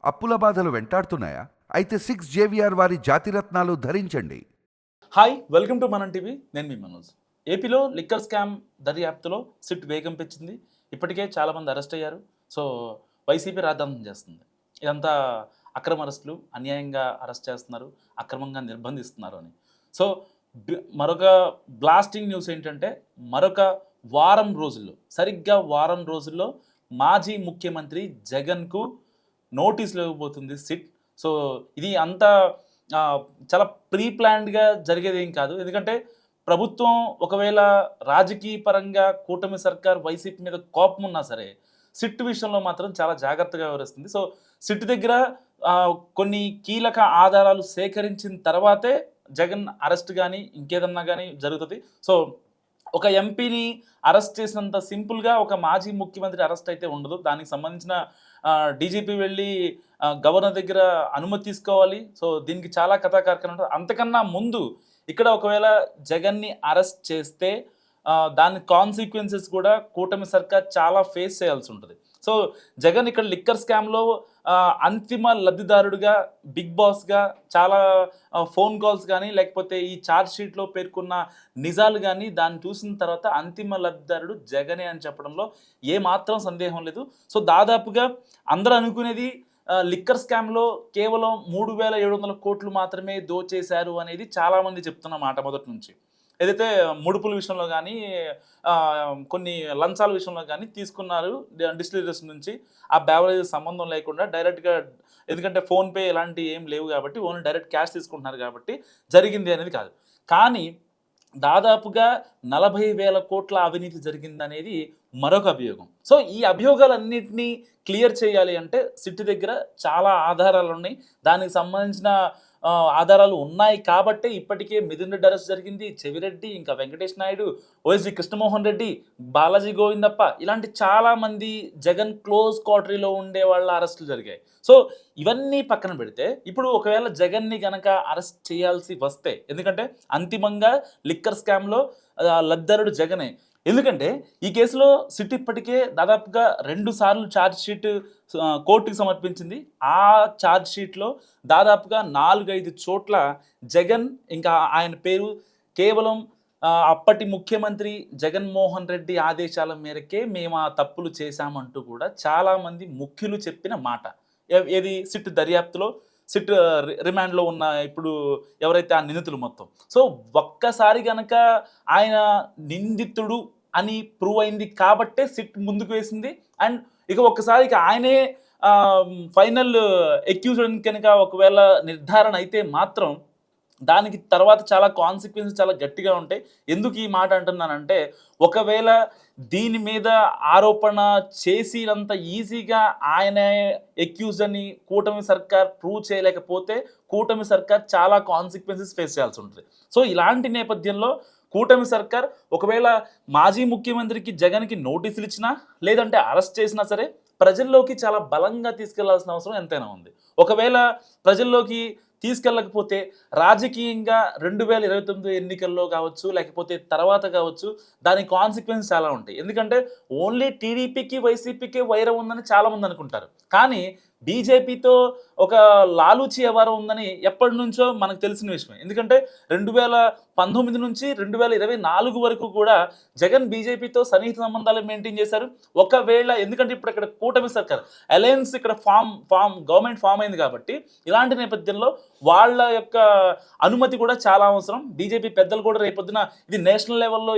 అప్పుల బాధలు వెంటాడుతున్నాయా? అయితే 6 జేవిఆర్ వారి జాతిరత్నాలు ధరించండి. హాయ్, వెల్కమ్ టు మనం టీవీ. నేను మీ మనోజ్. ఏపీలో లిక్కర్ స్కామ్ దర్యాప్తులో సిట్ వేగం పెంచింది. ఇప్పటికే చాలామంది అరెస్ట్ అయ్యారు. సో వైసీపీ రాద్ధాంతం చేస్తుంది. ఇదంతా అక్రమ అరెస్టులు, అన్యాయంగా అరెస్ట్ చేస్తున్నారు, అక్రమంగా నిర్బంధిస్తున్నారు అని. సో మరొక బ్లాస్టింగ్ న్యూస్ ఏంటంటే, మరొక వారం రోజుల్లో, సరిగ్గా వారం రోజుల్లో మాజీ ముఖ్యమంత్రి జగన్కు నోటీసులు ఇవ్వబోతుంది సిట్. సో ఇది అంతా చాలా ప్రీ ప్లాన్డ్గా జరిగేది ఏం కాదు. ఎందుకంటే ప్రభుత్వం ఒకవేళ రాజకీయ పరంగా కూటమి సర్కార్ వైసీపీ మీద కోపం ఉన్నా సరే, సిట్ విషయంలో మాత్రం చాలా జాగ్రత్తగా వ్యవహరిస్తుంది. సో సిట్ దగ్గర కొన్ని కీలక ఆధారాలు సేకరించిన తర్వాతే జగన్ అరెస్ట్ కానీ ఇంకేదన్నా కానీ జరుగుతుంది. సో ఒక ఎంపీని అరెస్ట్ చేసినంత సింపుల్గా ఒక మాజీ ముఖ్యమంత్రి అరెస్ట్ అయితే ఉండదు. దానికి సంబంధించిన డీజీపీ వెళ్ళి గవర్నర్ దగ్గర అనుమతి తీసుకోవాలి. సో దీనికి చాలా కథాకారకం ఉంటుంది. అంతకన్నా ముందు ఇక్కడ ఒకవేళ జగన్ని అరెస్ట్ చేస్తే దాని కాన్సిక్వెన్సెస్ కూడా కూటమి సర్కార్ చాలా ఫేస్ చేయాల్సి ఉంటుంది. సో జగన్ ఇక్కడ లిక్కర్ స్కామ్లో అంతిమ లబ్ధిదారుడిగా, బిగ్ బాస్గా చాలా ఫోన్ కాల్స్ కానీ లేకపోతే ఈ ఛార్జ్ షీట్లో పేర్కొన్న నిజాలు కానీ దాన్ని చూసిన తర్వాత అంతిమ లబ్ధిదారుడు జగనే అని చెప్పడంలో ఏమాత్రం సందేహం లేదు. సో దాదాపుగా అందరూ అనుకునేది లిక్కర్ స్కామ్లో కేవలం 3,700 కోట్లు మాత్రమే దోచేశారు అనేది చాలామంది చెప్తున్న మాట మొదటి నుంచి. ఏదైతే ముడుపుల విషయంలో కానీ కొన్ని లంచాల విషయంలో కానీ తీసుకున్నారు డిస్టిలరీస్ నుంచి, ఆ బ్యావరేజ్ సంబంధం లేకుండా డైరెక్ట్గా, ఎందుకంటే ఫోన్పే ఇలాంటి ఏం లేవు కాబట్టి ఓన్లీ డైరెక్ట్ క్యాష్ తీసుకుంటున్నారు కాబట్టి జరిగింది అనేది కాదు. కానీ దాదాపుగా 40,000 కోట్ల అవినీతి జరిగిందనేది మరొక అభియోగం. సో ఈ అభియోగాలన్నింటినీ క్లియర్ చేయాలి అంటే సిట్ దగ్గర చాలా ఆధారాలు ఉన్నాయి. దానికి సంబంధించిన ఆధారాలు ఉన్నాయి కాబట్టే ఇప్పటికే మిథున్ రెడ్డి అరెస్ట్ జరిగింది, చెవిరెడ్డి, ఇంకా వెంకటేష్ నాయుడు, ఓఎస్జీ కృష్ణమోహన్ రెడ్డి, బాలాజీ గోవిందప్ప, ఇలాంటి చాలామంది జగన్ క్లోజ్ క్వార్టరీలో ఉండే వాళ్ళ అరెస్టులు జరిగాయి. సో ఇవన్నీ పక్కన పెడితే ఇప్పుడు ఒకవేళ జగన్ని గనక అరెస్ట్ చేయాల్సి వస్తే, ఎందుకంటే అంతిమంగా లిక్కర్ స్కామ్లో లబ్ధిదారుడు జగనే. ఎందుకంటే ఈ కేసులో సిట్ ఇప్పటికే దాదాపుగా 2 సార్లు ఛార్జ్ షీట్ కోర్టుకు సమర్పించింది. ఆ ఛార్జ్ షీట్లో దాదాపుగా 4-5 చోట్ల జగన్ ఇంకా ఆయన పేరు కేవలం అప్పటి ముఖ్యమంత్రి జగన్మోహన్ రెడ్డి ఆదేశాల మేరకే మేము ఆ తప్పులు చేశామంటూ కూడా చాలామంది ముఖ్యులు చెప్పిన మాట. ఏది సిట్ దర్యాప్తులో, సిట్ రిమాండ్లో ఉన్న ఇప్పుడు ఎవరైతే ఆ నిందితులు మొత్తం. సో ఒక్కసారి గనక ఆయన నిందితుడు అని ప్రూవ్ అయింది కాబట్టే సిట్ ముందుకు వేసింది. అండ్ ఇక ఒక్కసారి ఇక ఆయనే ఫైనల్ ఎక్యూజ్డ్ కనుక ఒకవేళ నిర్ధారణ అయితే మాత్రం దానికి తర్వాత చాలా కాన్సిక్వెన్సెస్ చాలా గట్టిగా ఉంటాయి. ఎందుకు ఈ మాట అంటున్నానంటే, ఒకవేళ దీని మీద ఆరోపణ చేసినంత ఈజీగా ఆయన ఎక్యూజ్ అని కూటమి సర్కార్ ప్రూవ్ చేయలేకపోతే కూటమి సర్కార్ చాలా కాన్సిక్వెన్సెస్ ఫేస్ చేయాల్సి ఉంటుంది. సో ఇలాంటి నేపథ్యంలో కూటమి సర్కార్ ఒకవేళ మాజీ ముఖ్యమంత్రికి జగన్కి నోటీసులు ఇచ్చినా లేదంటే అరెస్ట్ చేసినా సరే ప్రజల్లోకి చాలా బలంగా తీసుకెళ్లాల్సిన అవసరం ఎంతైనా ఉంది. ఒకవేళ ప్రజల్లోకి తీసుకెళ్ళకపోతే రాజకీయంగా 2029 ఎన్నికల్లో కావచ్చు, లేకపోతే తర్వాత కావచ్చు, దాని కాన్సిక్వెన్స్ చాలా ఉంటాయి. ఎందుకంటే ఓన్లీ టీడీపీకి వైసీపీకి వైరం ఉందని చాలామంది అనుకుంటారు. కానీ బీజేపీతో ఒక లాలూచి వ్యవహారం ఉందని ఎప్పటి నుంచో మనకు తెలిసిన విషయమే. ఎందుకంటే 2019 నుంచి 2024 వరకు కూడా జగన్ బీజేపీతో సన్నిహిత సంబంధాలు మెయింటైన్ చేశారు. ఒకవేళ ఎందుకంటే ఇప్పుడు ఇక్కడ కూటమి సర్కార్ అలయన్స్ ఇక్కడ గవర్నమెంట్ ఫామ్ అయింది కాబట్టి ఇలాంటి నేపథ్యంలో వాళ్ళ యొక్క అనుమతి కూడా చాలా అవసరం. బీజేపీ పెద్దలు కూడా రేపొద్దున ఇది నేషనల్ లెవెల్లో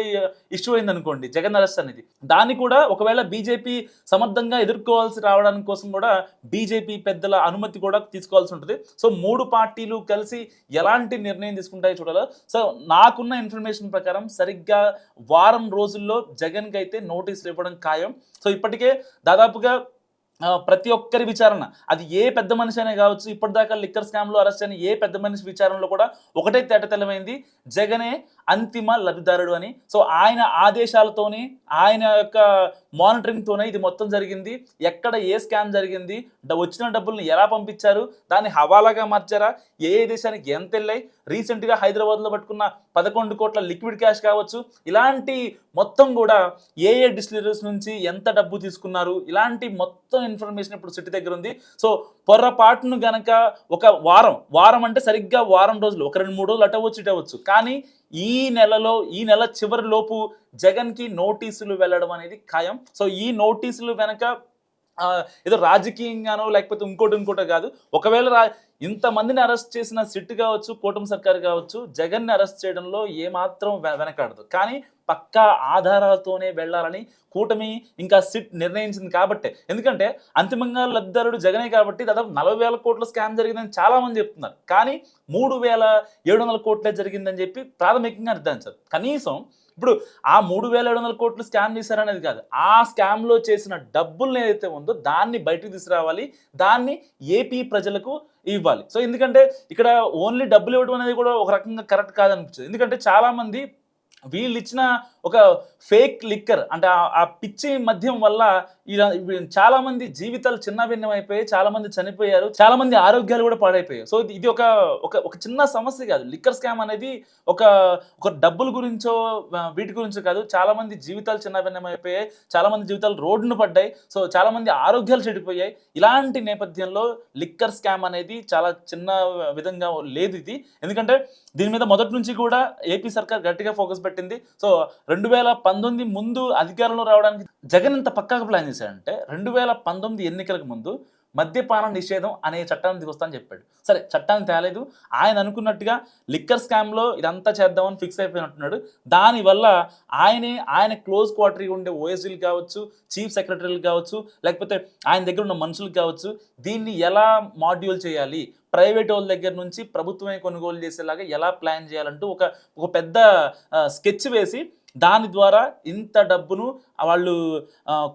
ఇష్యూ అయింది అనుకోండి జగన్ అరెస్ట్ అనేది, దాన్ని కూడా ఒకవేళ బీజేపీ సమర్థంగా ఎదుర్కోవాల్సి రావడానికి కోసం కూడా బీజేపీ పెద్దల అనుమతి కూడా తీసుకోవాల్సి ఉంటుంది. సో 3 పార్టీలు కలిసి ఎలాంటి నిర్ణయం తీసుకుంటాయో చూడాలి. సో నాకున్న ఇన్ఫర్మేషన్ ప్రకారం సరిగ్గా వారం రోజుల్లో జగన్కి అయితే నోటీసులు ఇవ్వడం ఖాయం. సో ఇప్పటికే దాదాపుగా ప్రతి ఒక్కరి విచారణ, అది ఏ పెద్ద మనిషి అనే కావచ్చు, ఇప్పటిదాకా లిక్కర్ స్కామ్లో అరెస్ట్ అయిన ఏ పెద్ద మనిషి విచారణలో కూడా ఒకటే తేటతెల్లమైంది, జగనే అంతిమ లబ్ధిదారుడు అని. సో ఆయన ఆదేశాలతోనే, ఆయన యొక్క మానిటరింగ్తోనే ఇది మొత్తం జరిగింది. ఎక్కడ ఏ స్కామ్ జరిగింది, వచ్చిన డబ్బుల్ని ఎలా పంపించారు, దాన్ని హవాలాగా మార్చారా, ఏ దేశానికి ఎంత వెళ్ళాయి, రీసెంట్గా హైదరాబాద్లో పట్టుకున్న 11 కోట్ల లిక్విడ్ క్యాష్ కావచ్చు, ఇలాంటి మొత్తం కూడా ఏ డిస్టిలరీస్ నుంచి ఎంత డబ్బు తీసుకున్నారు, ఇలాంటి మొత్తం ఇన్ఫర్మేషన్ ఇప్పుడు సిటీ దగ్గర ఉంది. సో పొర్రపాటును గనక ఒక వారం అంటే సరిగ్గా వారం రోజులు, ఒక 2-3 రోజులు అటవచ్చు ఇటవచ్చు, కానీ ఈ నెల చివరి లోపు జగన్కి నోటీసులు వెళ్ళడం అనేది ఖాయం. సో ఈ నోటీసులు వెనక ఏదో రాజకీయంగానో లేకపోతే ఇంకోటో కాదు. ఒకవేళ ఇంతమందిని అరెస్ట్ చేసిన సిట్ కావచ్చు, కూటమి సర్కారు కావచ్చు, జగన్ని అరెస్ట్ చేయడంలో ఏమాత్రం వెనకాడదు. కానీ పక్కా ఆధారాలతోనే వెళ్ళాలని కూటమి ఇంకా సిట్ నిర్ణయించింది కాబట్టే. ఎందుకంటే అంతిమంగా లబ్ధిదారుడు జగనే కాబట్టి దాదాపు 40,000 కోట్ల స్కామ్ జరిగిందని చాలా మంది చెప్తున్నారు. కానీ 3,700 కోట్లే జరిగిందని చెప్పి ప్రాథమికంగా నిర్ధారించారు. కనీసం ఇప్పుడు ఆ 3,700 కోట్లు స్కామ్ చేశారనేది కాదు, ఆ స్కామ్లో చేసిన డబ్బుల్ని ఏదైతే ఉందో దాన్ని బయటకు తీసుకురావాలి, దాన్ని ఏపీ ప్రజలకు ఇవ్వాలి. సో ఎందుకంటే ఇక్కడ ఓన్లీ డబ్బులు ఇవ్వడం అనేది కూడా ఒక రకంగా కరెక్ట్ కాదనిపించింది. ఎందుకంటే చాలామంది వీళ్ళు ఇచ్చిన ఒక ఫేక్ లిక్కర్ అంటే ఆ పిచ్చి మద్యం వల్ల చాలా మంది జీవితాలు చిన్నభిన్నం అయిపోయి, చాలా మంది చనిపోయారు, చాలా మంది ఆరోగ్యాలు కూడా పాడైపోయాయి. సో ఇది ఒక చిన్న సమస్య కాదు. లిక్కర్ స్కామ్ అనేది ఒక డబ్బుల గురించో వీటి గురించో కాదు, చాలా మంది జీవితాలు చిన్నభిన్నం అయిపోయాయి, చాలా మంది జీవితాలు రోడ్డును పడ్డాయి, సో చాలా మంది ఆరోగ్యాలు చెడిపోయాయి. ఇలాంటి నేపథ్యంలో లిక్కర్ స్కామ్ అనేది చాలా చిన్న విధంగా లేదు ఇది. ఎందుకంటే దీని మీద మొదటి నుంచి కూడా ఏపీ సర్కార్ గట్టిగా ఫోకస్ పెట్టింది. సో 2019 ముందు అధికారంలో రావడానికి జగన్ ఇంత పక్కాగా ప్లాన్ చేశాడంటే 2019 ఎన్నికలకు ముందు మద్యపాన నిషేధం అనే చట్టాన్ని తీసుకొస్తానని చెప్పాడు. సరే చట్టాన్ని తేలేదు, ఆయన అనుకున్నట్టుగా లిక్కర్ స్కామ్లో ఇదంతా చేద్దామని ఫిక్స్ అయిపోయినట్టున్నాడు. దానివల్ల ఆయన క్లోజ్ క్వార్టరీ ఉండే ఓఎస్డీలు కావచ్చు, చీఫ్ సెక్రటరీలు కావచ్చు, లేకపోతే ఆయన దగ్గర ఉన్న మనుషులకు కావచ్చు, దీన్ని ఎలా మాడ్యూల్ చేయాలి, ప్రైవేట్ వాళ్ళ దగ్గర నుంచి ప్రభుత్వమే కొనుగోలు చేసేలాగా ఎలా ప్లాన్ చేయాలంటూ ఒక పెద్ద స్కెచ్ వేసి దాని ద్వారా ఇంత డబ్బును వాళ్ళు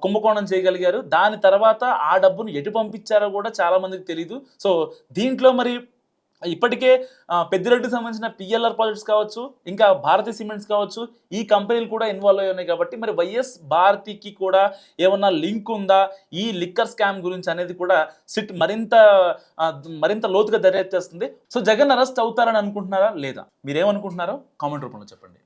కుంభకోణం చేయగలిగారు. దాని తర్వాత ఆ డబ్బును ఎటు పంపించారో కూడా చాలా మందికి తెలీదు. సో దీంట్లో మరి ఇప్పటికే పెద్దిరెడ్డికి సంబంధించిన పిఎల్ఆర్ ప్రాజెక్ట్స్ కావచ్చు, ఇంకా భారతీ సిమెంట్స్ కావచ్చు, ఈ కంపెనీలు కూడా ఇన్వాల్వ్ అయి ఉన్నాయి. కాబట్టి మరి వైఎస్ భారతికి కూడా ఏమన్నా లింక్ ఉందా ఈ లిక్కర్ స్కామ్ గురించి అనేది కూడా సిట్ మరింత లోతుగా దర్యాప్తు చేస్తుంది. సో జగన్ అరెస్ట్ అవుతారని అనుకుంటున్నారా లేదా? మీరేమనుకుంటున్నారో కామెంట్ రూపంలో చెప్పండి.